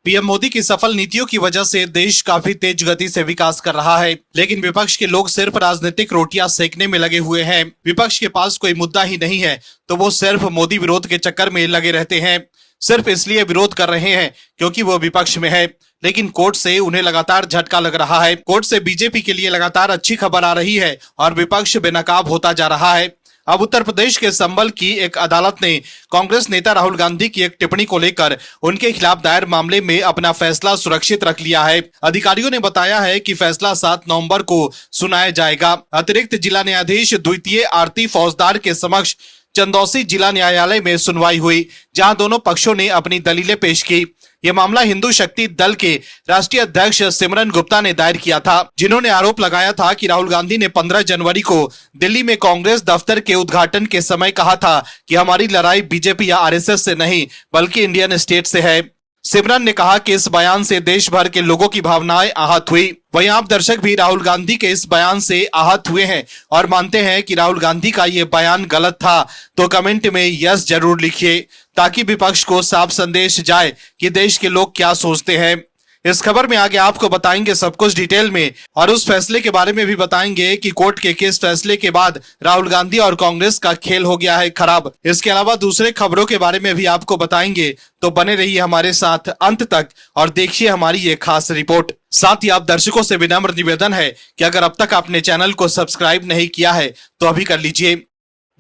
PM Modi की सफल नीतियों की वजह से देश काफी तेज गति से विकास कर रहा है, लेकिन विपक्ष के लोग सिर्फ राजनीतिक रोटियां सेकने में लगे हुए हैं। विपक्ष के पास कोई मुद्दा ही नहीं है तो वो सिर्फ मोदी विरोध के चक्कर में लगे रहते हैं। सिर्फ इसलिए विरोध कर रहे हैं क्योंकि वो विपक्ष में है, लेकिन कोर्ट से उन्हें लगातार झटका लग रहा है। कोर्ट से बीजेपी के लिए लगातार अच्छी खबर आ रही है और विपक्ष बेनकाब होता जा रहा है। अब उत्तर प्रदेश के संभल की एक अदालत ने कांग्रेस नेता राहुल गांधी की एक टिप्पणी को लेकर उनके खिलाफ दायर मामले में अपना फैसला सुरक्षित रख लिया है। अधिकारियों ने बताया है कि फैसला 7 नवंबर को सुनाया जाएगा। अतिरिक्त जिला न्यायाधीश द्वितीय आरती फौजदार के समक्ष चंदौसी जिला न्यायालय में सुनवाई हुई, जहां दोनों पक्षों ने अपनी दलीलें पेश की। यह मामला हिंदू शक्ति दल के राष्ट्रीय अध्यक्ष सिमरन गुप्ता ने दायर किया था, जिन्होंने आरोप लगाया था कि राहुल गांधी ने 15 जनवरी को दिल्ली में कांग्रेस दफ्तर के उद्घाटन के समय कहा था कि हमारी लड़ाई बीजेपी या आरएसएस से नहीं बल्कि इंडियन स्टेट से है। सिमरन ने कहा कि इस बयान से देश भर के लोगों की भावनाएं आहत हुई। वहीं आप दर्शक भी राहुल गांधी के इस बयान से आहत हुए हैं और मानते हैं कि राहुल गांधी का ये बयान गलत था, तो कमेंट में यस जरूर लिखिए ताकि विपक्ष को साफ संदेश जाए कि देश के लोग क्या सोचते हैं। इस खबर में आगे आपको बताएंगे सब कुछ डिटेल में और उस फैसले के बारे में भी बताएंगे कि कोर्ट के किस फैसले के बाद राहुल गांधी और कांग्रेस का खेल हो गया है खराब। इसके अलावा दूसरे खबरों के बारे में भी आपको बताएंगे, तो बने रहिए हमारे साथ अंत तक और देखिए हमारी ये खास रिपोर्ट। साथ ही आप दर्शकों से विनम्र निवेदन है कि अगर अब तक आपने चैनल को सब्सक्राइब नहीं किया है तो अभी कर लीजिए।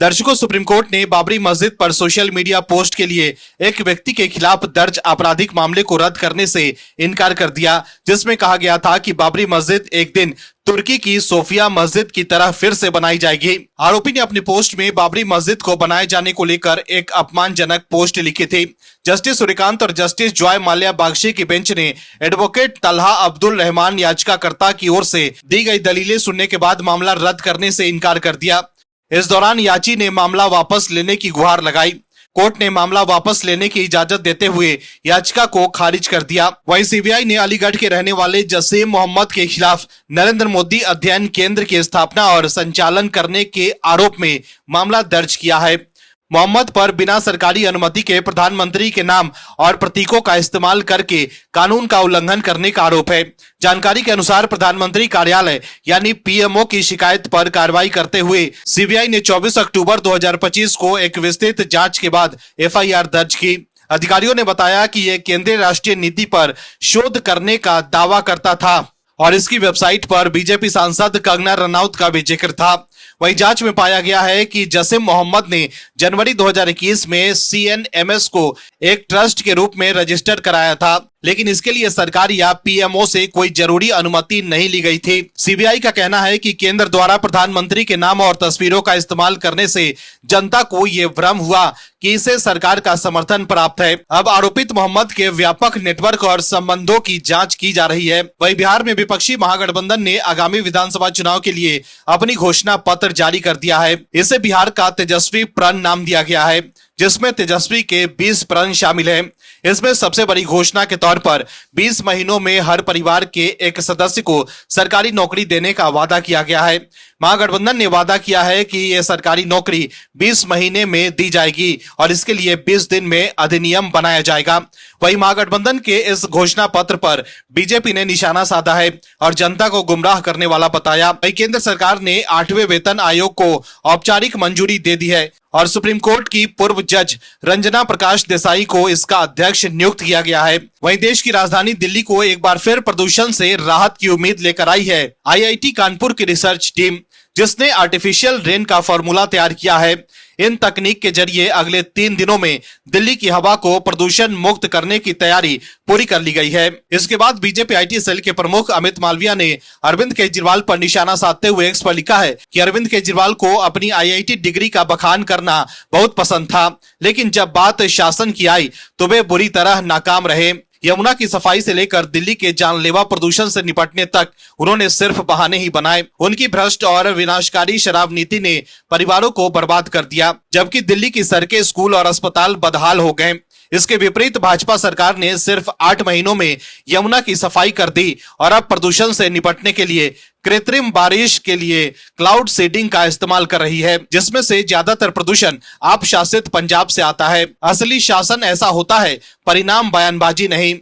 दर्शकों, सुप्रीम कोर्ट ने बाबरी मस्जिद पर सोशल मीडिया पोस्ट के लिए एक व्यक्ति के खिलाफ दर्ज आपराधिक मामले को रद्द करने से इनकार कर दिया, जिसमें कहा गया था कि बाबरी मस्जिद एक दिन तुर्की की सोफिया मस्जिद की तरह फिर से बनाई जाएगी। आरोपी ने अपनी पोस्ट में बाबरी मस्जिद को बनाए जाने को लेकर एक अपमानजनक पोस्ट लिखी थी। जस्टिस सूर्यकांत और जस्टिस जॉय माल्या बागशी की बेंच ने एडवोकेट तलहा अब्दुल रहमान याचिकाकर्ता की ओर से दी गई दलीलें सुनने के बाद मामला रद्द करने से इनकार कर दिया। इस दौरान याची ने मामला वापस लेने की गुहार लगाई। कोर्ट ने मामला वापस लेने की इजाजत देते हुए याचिका को खारिज कर दिया। वहीं सीबीआई ने अलीगढ़ के रहने वाले जसीम मोहम्मद के खिलाफ नरेंद्र मोदी अध्ययन केंद्र की स्थापना और संचालन करने के आरोप में मामला दर्ज किया है। मोहम्मद पर बिना सरकारी अनुमति के प्रधानमंत्री के नाम और प्रतीकों का इस्तेमाल करके कानून का उल्लंघन करने का आरोप है। जानकारी के अनुसार प्रधानमंत्री कार्यालय यानी पीएमओ की शिकायत पर कार्रवाई करते हुए सीबीआई ने 24 अक्टूबर 2025 को एक विस्तृत जांच के बाद एफआईआर दर्ज की। अधिकारियों ने बताया कि यह केंद्रीय राष्ट्रीय नीति पर शोध करने का दावा करता था और इसकी वेबसाइट पर बीजेपी सांसद कंगना रनौत का भी जिक्र था। वहीं जांच में पाया गया है कि जसीम मोहम्मद ने जनवरी 2021 में सीएनएमएस को एक ट्रस्ट के रूप में रजिस्टर कराया था, लेकिन इसके लिए सरकार या पीएमओ से कोई जरूरी अनुमति नहीं ली गई थी। सीबीआई का कहना है कि केंद्र द्वारा प्रधानमंत्री के नाम और तस्वीरों का इस्तेमाल करने से जनता को ये भ्रम हुआ कि इसे सरकार का समर्थन प्राप्त है। अब आरोपित मोहम्मद के व्यापक नेटवर्क और संबंधों की जांच की जा रही है। वहीं बिहार में विपक्षी महागठबंधन ने आगामी विधानसभा चुनाव के लिए अपनी घोषणा पत्र जारी कर दिया है। इसे बिहार का तेजस्वी प्रण नाम दिया गया है, जिसमें तेजस्वी के 20 प्रण शामिल हैं। इसमें सबसे बड़ी घोषणा के तौर पर 20 महीनों में हर परिवार के एक सदस्य को सरकारी नौकरी देने का वादा किया गया है। महागठबंधन ने वादा किया है कि यह सरकारी नौकरी 20 महीने में दी जाएगी और इसके लिए 20 दिन में अधिनियम बनाया जाएगा। वहीं महागठबंधन के इस घोषणा पत्र पर बीजेपी ने निशाना साधा है और जनता को गुमराह करने वाला बताया। वहीं केंद्र सरकार ने 8वें वेतन आयोग को औपचारिक मंजूरी दे दी है और सुप्रीम कोर्ट की पूर्व जज रंजना प्रकाश देसाई को इसका अध्यक्ष नियुक्त किया गया है। वहीं देश की राजधानी दिल्ली को एक बार फिर प्रदूषण से राहत की उम्मीद लेकर आई है आईआईटी कानपुर की रिसर्च टीम, जिसने आर्टिफिशियल रेन का फॉर्मूला तैयार किया है। इन तकनीक के जरिए अगले 3 दिनों में दिल्ली की हवा को प्रदूषण मुक्त करने की तैयारी पूरी कर ली गई है। इसके बाद बीजेपी आईटी सेल के प्रमुख अमित मालविया ने अरविंद केजरीवाल पर निशाना साधते हुए एक्स पर लिखा है कि अरविंद केजरीवाल को अपनी आईआईटी डिग्री का बखान करना बहुत पसंद था, लेकिन जब बात शासन की आई तो वे बुरी तरह नाकाम रहे। यमुना की सफाई से लेकर दिल्ली के जानलेवा प्रदूषण से निपटने तक उन्होंने सिर्फ बहाने ही बनाए। उनकी भ्रष्ट और विनाशकारी शराब नीति ने परिवारों को बर्बाद कर दिया, जबकि दिल्ली की सड़कें, स्कूल और अस्पताल बदहाल हो गए। इसके विपरीत भाजपा सरकार ने सिर्फ 8 महीनों में यमुना की सफाई कर दी और अब प्रदूषण से निपटने के लिए कृत्रिम बारिश के लिए क्लाउड सीडिंग का इस्तेमाल कर रही है, जिसमें से ज्यादातर प्रदूषण आप शासित पंजाब से आता है। असली शासन ऐसा होता है, परिणाम बयानबाजी नहीं।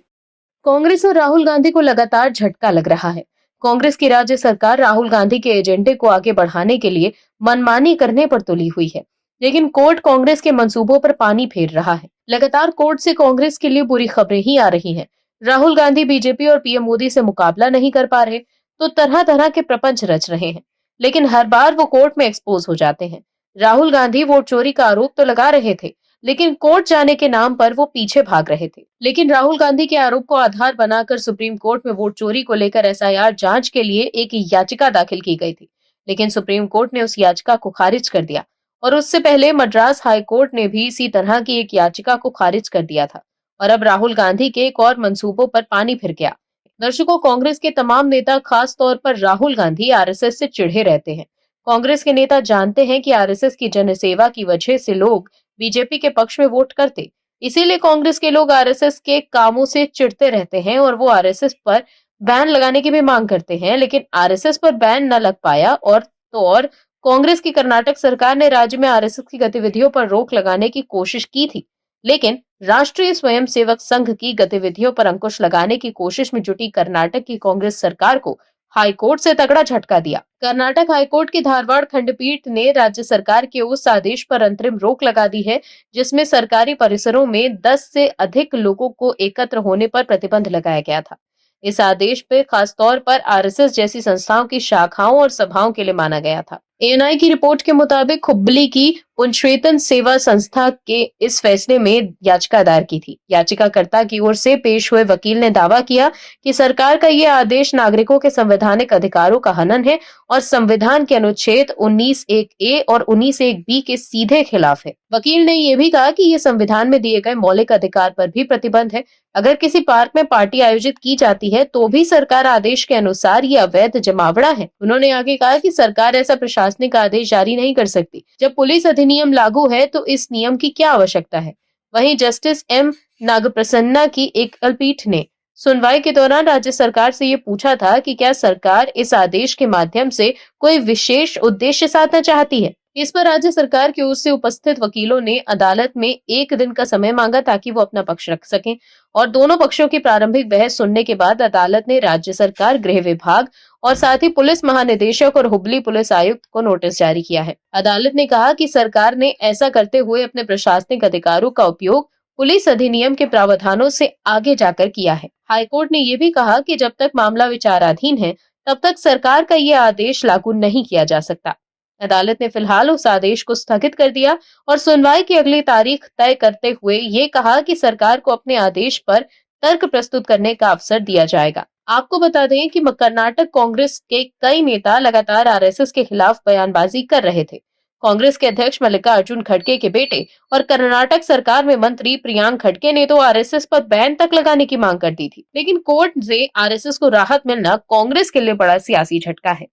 कांग्रेस और राहुल गांधी को लगातार झटका लग रहा है। कांग्रेस की राज्य सरकार राहुल गांधी के एजेंडे को आगे बढ़ाने के लिए मनमानी करने पर तुली हुई है, लेकिन कोर्ट कांग्रेस के मंसूबों पर पानी फेर रहा है। लगातार कोर्ट से कांग्रेस के लिए बुरी खबरें ही आ रही हैं। राहुल गांधी बीजेपी और पीएम मोदी से मुकाबला नहीं कर पा रहे, तो तरह तरह के प्रपंच रच रहे हैं, लेकिन हर बार वो कोर्ट में एक्सपोज हो जाते हैं। राहुल गांधी वोट चोरी का आरोप तो लगा रहे थे, लेकिन कोर्ट जाने के नाम पर वो पीछे भाग रहे थे। लेकिन राहुल गांधी के आरोप को आधार बनाकर सुप्रीम कोर्ट में वोट चोरी को लेकर एसआईआर जांच के लिए एक याचिका दाखिल की गई थी, लेकिन सुप्रीम कोर्ट ने उस याचिका को खारिज कर दिया। और उससे पहले मद्रास हाई कोर्ट ने भी इसी तरह की एक याचिका को खारिज कर दिया था। और अब राहुल गांधी के एक और मंसूबों पर पानी फिर गया। दर्शकों, कांग्रेस के तमाम नेता, खास तौर पर राहुल गांधी, आरएसएस से चिढ़े रहते हैं। कांग्रेस के नेता जानते हैं कि आरएसएस की जनसेवा की वजह से लोग बीजेपी के पक्ष में वोट करते, इसीलिए कांग्रेस के लोग आरएसएस के कामों से चिढ़ते रहते हैं और वो आरएसएस पर बैन लगाने की भी मांग करते हैं। लेकिन आरएसएस पर बैन न लग पाया और कांग्रेस की कर्नाटक सरकार ने राज्य में आरएसएस की गतिविधियों पर रोक लगाने की कोशिश की थी, लेकिन राष्ट्रीय स्वयंसेवक संघ की गतिविधियों पर अंकुश लगाने की कोशिश में जुटी कर्नाटक की कांग्रेस सरकार को हाईकोर्ट से तगड़ा झटका दिया। कर्नाटक हाईकोर्ट की धारवाड़ खंडपीठ ने राज्य सरकार के उस आदेश पर अंतरिम रोक लगा दी है, जिसमें सरकारी परिसरों में 10 से अधिक लोगों को एकत्र होने पर प्रतिबंध लगाया गया था। इस आदेश पे खास तौर पर आरएसएस जैसी संस्थाओं की शाखाओं और सभाओं के लिए माना गया था। एएनआई की रिपोर्ट के मुताबिक हुबली की पुनश्चेतन सेवा संस्था के इस फैसले में याचिका दायर की थी। याचिकाकर्ता की ओर से पेश हुए वकील ने दावा किया कि सरकार का ये आदेश नागरिकों के संवैधानिक अधिकारों का हनन है और संविधान के अनुच्छेद 19(1)(a) और 19(1)(b) के सीधे खिलाफ है। वकील ने ये भी कहा कि ये संविधान में दिए गए मौलिक अधिकार पर भी प्रतिबंध है। अगर किसी पार्क में पार्टी आयोजित की जाती है तो भी सरकार आदेश के अनुसार ये अवैध जमावड़ा है। उन्होंने आगे कहा कि सरकार ऐसा प्रशासनिक आदेश जारी नहीं कर सकती। जब पुलिस अधिनियम लागू है तो इस नियम की क्या आवश्यकता है। वहीं जस्टिस एम नागप्रसन्ना की एकल पीठ ने सुनवाई के दौरान राज्य सरकार से ये पूछा था कि क्या सरकार इस आदेश के माध्यम से कोई विशेष उद्देश्य साधना चाहती है। इस पर राज्य सरकार की ओर से उपस्थित वकीलों ने अदालत में 1 दिन का समय मांगा ताकि वो अपना पक्ष रख सकें और दोनों पक्षों की प्रारंभिक बहस सुनने के बाद अदालत ने राज्य सरकार, गृह विभाग और साथ ही पुलिस महानिदेशक और हुबली पुलिस आयुक्त को नोटिस जारी किया है। अदालत ने कहा कि सरकार ने ऐसा करते हुए अपने प्रशासनिक अधिकारों का उपयोग पुलिस अधिनियम के प्रावधानों से आगे जाकर किया है। हाईकोर्ट ने यह भी कहा कि जब तक मामला विचाराधीन है तब तक सरकार का ये आदेश लागू नहीं किया जा सकता। अदालत ने फिलहाल उस आदेश को स्थगित कर दिया और सुनवाई की अगली तारीख तय करते हुए ये कहा कि सरकार को अपने आदेश पर तर्क प्रस्तुत करने का अवसर दिया जाएगा। आपको बता दें कि कर्नाटक कांग्रेस के कई नेता लगातार आरएसएस के खिलाफ बयानबाजी कर रहे थे। कांग्रेस के अध्यक्ष मल्लिकार्जुन खड़गे के बेटे और कर्नाटक सरकार में मंत्री प्रियांक खड़गे ने तो आरएसएस पर बैन तक लगाने की मांग कर दी थी, लेकिन कोर्ट से आरएसएस को राहत मिलना कांग्रेस के लिए बड़ा सियासी झटका है।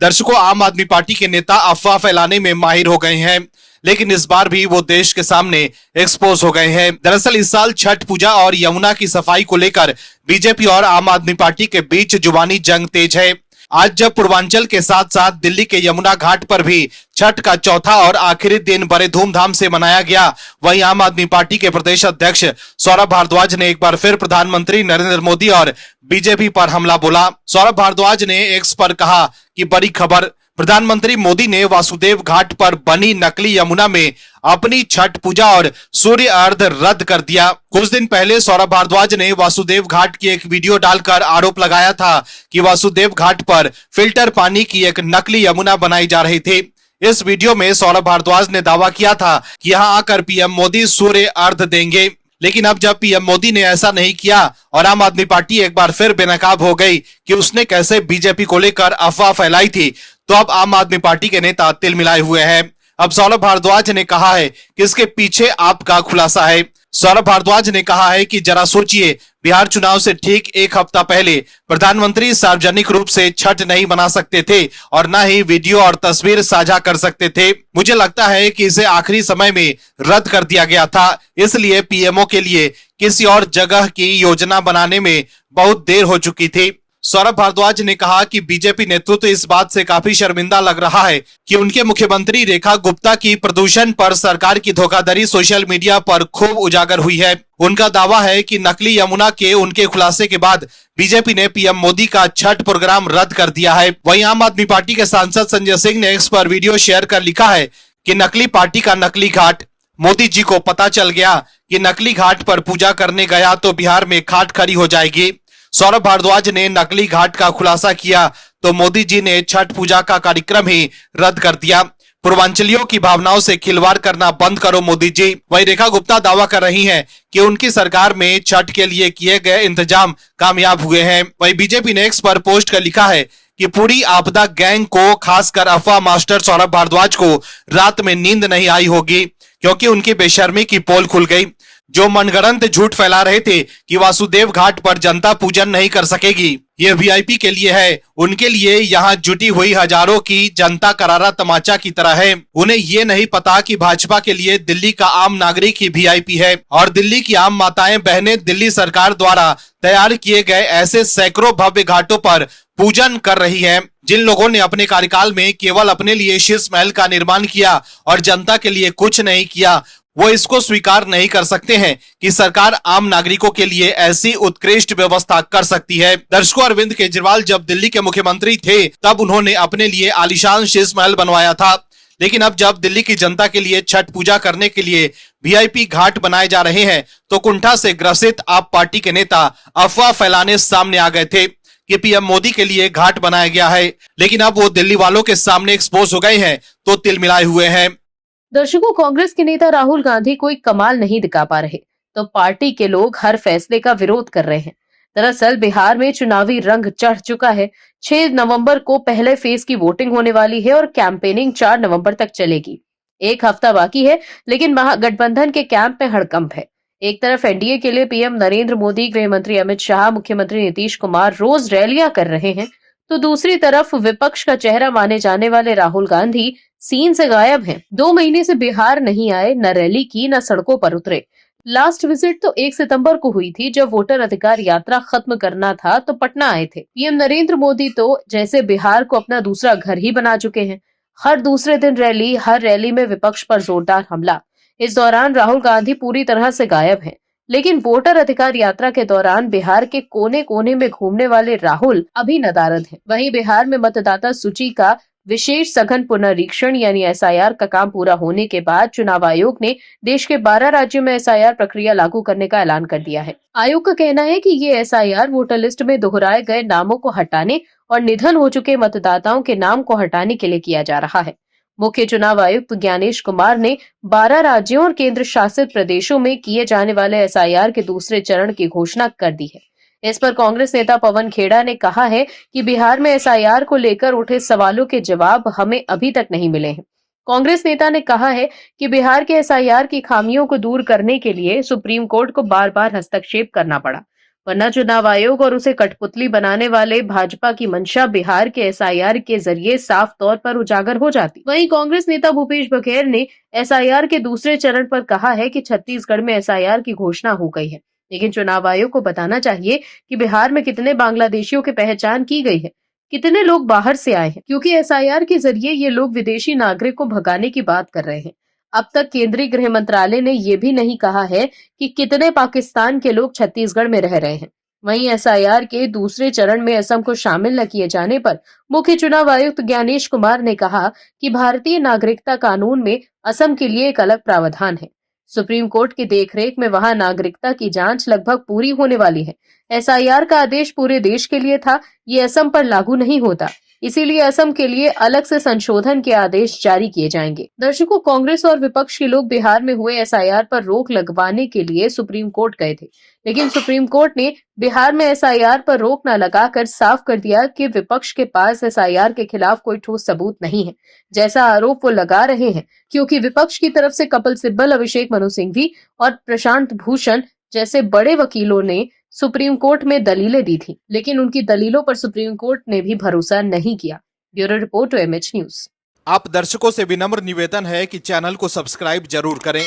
दर्शकों, आम आदमी पार्टी के नेता अफवाह फैलाने में माहिर हो गए हैं, लेकिन इस बार भी वो देश के सामने एक्सपोज हो गए हैं। दरअसल इस साल छठ पूजा और यमुना की सफाई को लेकर बीजेपी और आम आदमी पार्टी के बीच जुबानी जंग तेज है। आज जब पूर्वांचल के साथ साथ दिल्ली के यमुना घाट पर भी छठ का चौथा और आखिरी दिन बड़े धूमधाम से मनाया गया, वहीं आम आदमी पार्टी के प्रदेश अध्यक्ष सौरभ भारद्वाज ने एक बार फिर प्रधानमंत्री नरेंद्र मोदी और बीजेपी पर हमला बोला। सौरभ भारद्वाज ने एक्स पर कहा कि बड़ी खबर, प्रधानमंत्री मोदी ने वासुदेव घाट पर बनी नकली यमुना में अपनी छठ पूजा और सूर्य अर्घ रद्द कर दिया। कुछ दिन पहले सौरभ भारद्वाज ने वासुदेव घाट की एक वीडियो डालकर आरोप लगाया था कि वासुदेव घाट पर फिल्टर पानी की एक नकली यमुना बनाई जा रही थी। इस वीडियो में सौरभ भारद्वाज ने दावा किया था कि यहाँ आकर पीएम मोदी सूर्य अर्घ देंगे, लेकिन अब जब पीएम मोदी ने ऐसा नहीं किया और आम आदमी पार्टी एक बार फिर बेनकाब हो गई कि उसने कैसे बीजेपी को लेकर अफवाह फैलाई थी, तो अब आम आदमी पार्टी के नेता तिल मिलाए हुए हैं। अब सौरभ भारद्वाज ने कहा है कि इसके पीछे आपका खुलासा है। सौरभ भारद्वाज ने कहा है कि जरा सोचिए, बिहार चुनाव से ठीक 1 हफ्ता पहले प्रधानमंत्री सार्वजनिक रूप से छठ नहीं मना सकते थे और न ही वीडियो और तस्वीर साझा कर सकते थे। मुझे लगता है कि इसे आखिरी समय में रद्द कर दिया गया था, इसलिए पीएमओ के लिए किसी और जगह की योजना बनाने में बहुत देर हो चुकी थी। सौरभ भारद्वाज ने कहा कि बीजेपी नेतृत्व इस बात से काफी शर्मिंदा लग रहा है कि उनके मुख्यमंत्री रेखा गुप्ता की प्रदूषण पर सरकार की धोखाधड़ी सोशल मीडिया पर खूब उजागर हुई है। उनका दावा है कि नकली यमुना के उनके खुलासे के बाद बीजेपी ने पीएम मोदी का छठ प्रोग्राम रद्द कर दिया है। वहीं आम आदमी पार्टी के सांसद संजय सिंह ने एक्स पर वीडियो शेयर कर लिखा है कि नकली पार्टी का नकली घाट, मोदी जी को पता चल गया कि नकली घाट पर पूजा करने गया तो बिहार में खाट खड़ी हो जाएगी। सौरभ भारद्वाज ने नकली घाट का खुलासा किया तो मोदी जी ने छठ पूजा का कार्यक्रम ही रद्द कर दिया। पूर्वांचलियों की भावनाओं से खिलवाड़ करना बंद करो मोदी जी। वहीं रेखा गुप्ता दावा कर रही हैं कि उनकी सरकार में छठ के लिए किए गए इंतजाम कामयाब हुए हैं। वहीं बीजेपी ने एक्स पर पोस्ट कर लिखा है कि पूरी आपदा गैंग को, खासकर अफवाह मास्टर सौरभ भारद्वाज को रात में नींद नहीं आई होगी, क्योंकि उनकी बेशर्मी की पोल खुल गई। जो मनगढ़ंत झूठ फैला रहे थे कि वासुदेव घाट पर जनता पूजन नहीं कर सकेगी, ये वीआईपी के लिए है। उनके लिए यहाँ जुटी हुई हजारों की जनता करारा तमाचा की तरह है। उन्हें ये नहीं पता कि भाजपा के लिए दिल्ली का आम नागरिक ही वीआईपी है और दिल्ली की आम माताएं बहनें दिल्ली सरकार द्वारा तैयार किए गए ऐसे सैकड़ों भव्य घाटों पर पूजन कर रही हैं। जिन लोगों ने अपने कार्यकाल में केवल अपने लिए शीश महल का निर्माण किया और जनता के लिए कुछ नहीं किया, वो इसको स्वीकार नहीं कर सकते हैं कि सरकार आम नागरिकों के लिए ऐसी उत्कृष्ट व्यवस्था कर सकती है। दर्शकों, अरविंद केजरीवाल जब दिल्ली के मुख्यमंत्री थे तब उन्होंने अपने लिए आलीशान शीश महल बनवाया था, लेकिन अब जब दिल्ली की जनता के लिए छठ पूजा करने के लिए वीआईपी घाट बनाए जा रहे हैं तो कुंठा से ग्रसित आप पार्टी के नेता अफवाह फैलाने सामने आ गए थे कि पीएम मोदी के लिए घाट बनाया गया है, लेकिन अब वो दिल्ली वालों के सामने एक्सपोज हो गए हैं तो तिलमिलाए हुए हैं। दर्शकों, कांग्रेस के नेता राहुल गांधी कोई कमाल नहीं दिखा पा रहे तो पार्टी के लोग हर फैसले का विरोध कर रहे हैं। दरअसल बिहार में चुनावी रंग चढ़ चुका है। 6 नवंबर को पहले फेज की वोटिंग होने वाली है और कैंपेनिंग 4 नवंबर तक चलेगी। एक हफ्ता बाकी है, लेकिन महागठबंधन के कैंप में हड़कंप है। एक तरफ एनडीए के लिए पीएम नरेंद्र मोदी, गृह मंत्री अमित शाह, मुख्यमंत्री नीतीश कुमार रोज रैलियां कर रहे हैं, तो दूसरी तरफ विपक्ष का चेहरा माने जाने वाले राहुल गांधी सीन से गायब हैं। 2 महीने से बिहार नहीं आए, न रैली की, न सड़कों पर उतरे। लास्ट विजिट तो 1 सितंबर को हुई थी, जब वोटर अधिकार यात्रा खत्म करना था तो पटना आए थे। पीएम नरेंद्र मोदी तो जैसे बिहार को अपना दूसरा घर ही बना चुके हैं। हर दूसरे दिन रैली, हर रैली में विपक्ष पर जोरदार हमला। इस दौरान राहुल गांधी पूरी तरह से गायब हैं। लेकिन वोटर अधिकार यात्रा के दौरान बिहार के कोने कोने में घूमने वाले राहुल अभी नदारद हैं। वहीं बिहार में मतदाता सूची का विशेष सघन पुनरीक्षण यानी एसआईआर का काम पूरा होने के बाद चुनाव आयोग ने देश के 12 राज्यों में एसआईआर प्रक्रिया लागू करने का ऐलान कर दिया है। आयोग का कहना है कि ये एसआईआर वोटर लिस्ट में दोहराए गए नामों को हटाने और निधन हो चुके मतदाताओं के नाम को हटाने के लिए किया जा रहा है। मुख्य चुनाव आयुक्त ज्ञानेश कुमार ने 12 राज्यों और केंद्र शासित प्रदेशों में किए जाने वाले एसआईआर के दूसरे चरण की घोषणा कर दी है। इस पर कांग्रेस नेता पवन खेड़ा ने कहा है कि बिहार में एसआईआर को लेकर उठे सवालों के जवाब हमें अभी तक नहीं मिले हैं। कांग्रेस नेता ने कहा है कि बिहार के एसआईआर की खामियों को दूर करने के लिए सुप्रीम कोर्ट को बार-बार हस्तक्षेप करना पड़ा, वरना चुनाव आयोग और उसे कठपुतली बनाने वाले भाजपा की मंशा बिहार के एसआईआर के जरिए साफ तौर पर उजागर हो जाती। वहीं कांग्रेस नेता भूपेश बघेल ने एसआईआर के दूसरे चरण पर कहा है कि छत्तीसगढ़ में एसआईआर की घोषणा हो गई है, लेकिन चुनाव आयोग को बताना चाहिए कि बिहार में कितने बांग्लादेशियों की पहचान की गई है, कितने लोग बाहर से आए हैं, क्योंकि एसआईआर के जरिए ये लोग विदेशी नागरिक को भगाने की बात कर रहे हैं। अब तक केंद्रीय गृह मंत्रालय ने ये भी नहीं कहा है कि कितने पाकिस्तान के लोग छत्तीसगढ़ में रह रहे हैं। वहीं एसआईआर के दूसरे चरण में असम को शामिल न किए जाने पर मुख्य चुनाव आयुक्त ज्ञानेश कुमार ने कहा कि भारतीय नागरिकता कानून में असम के लिए एक अलग प्रावधान है। सुप्रीम कोर्ट की देखरेख में वहां नागरिकता की जांच लगभग पूरी होने वाली है। एसआईआर का आदेश पूरे देश के लिए था, ये असम पर लागू नहीं होता, इसीलिए असम के लिए अलग से संशोधन के आदेश जारी किए जाएंगे। दर्शकों, कांग्रेस और विपक्ष के लोग बिहार में हुए एसआईआर पर रोक लगवाने के लिए सुप्रीम कोर्ट गए थे, लेकिन सुप्रीम कोर्ट ने बिहार में एसआईआर पर रोक न लगाकर साफ कर दिया कि विपक्ष के पास एसआईआर के खिलाफ कोई ठोस सबूत नहीं है, जैसा आरोप वो लगा रहे हैं, क्योंकि विपक्ष की तरफ से कपिल सिब्बल, अभिषेक मनु सिंघवी और प्रशांत भूषण जैसे बड़े वकीलों ने सुप्रीम कोर्ट में दलीलें दी थी, लेकिन उनकी दलीलों पर सुप्रीम कोर्ट ने भी भरोसा नहीं किया। Bureau report to MH news. आप दर्शकों से विनम्र निवेदन है कि चैनल को सब्सक्राइब जरूर करें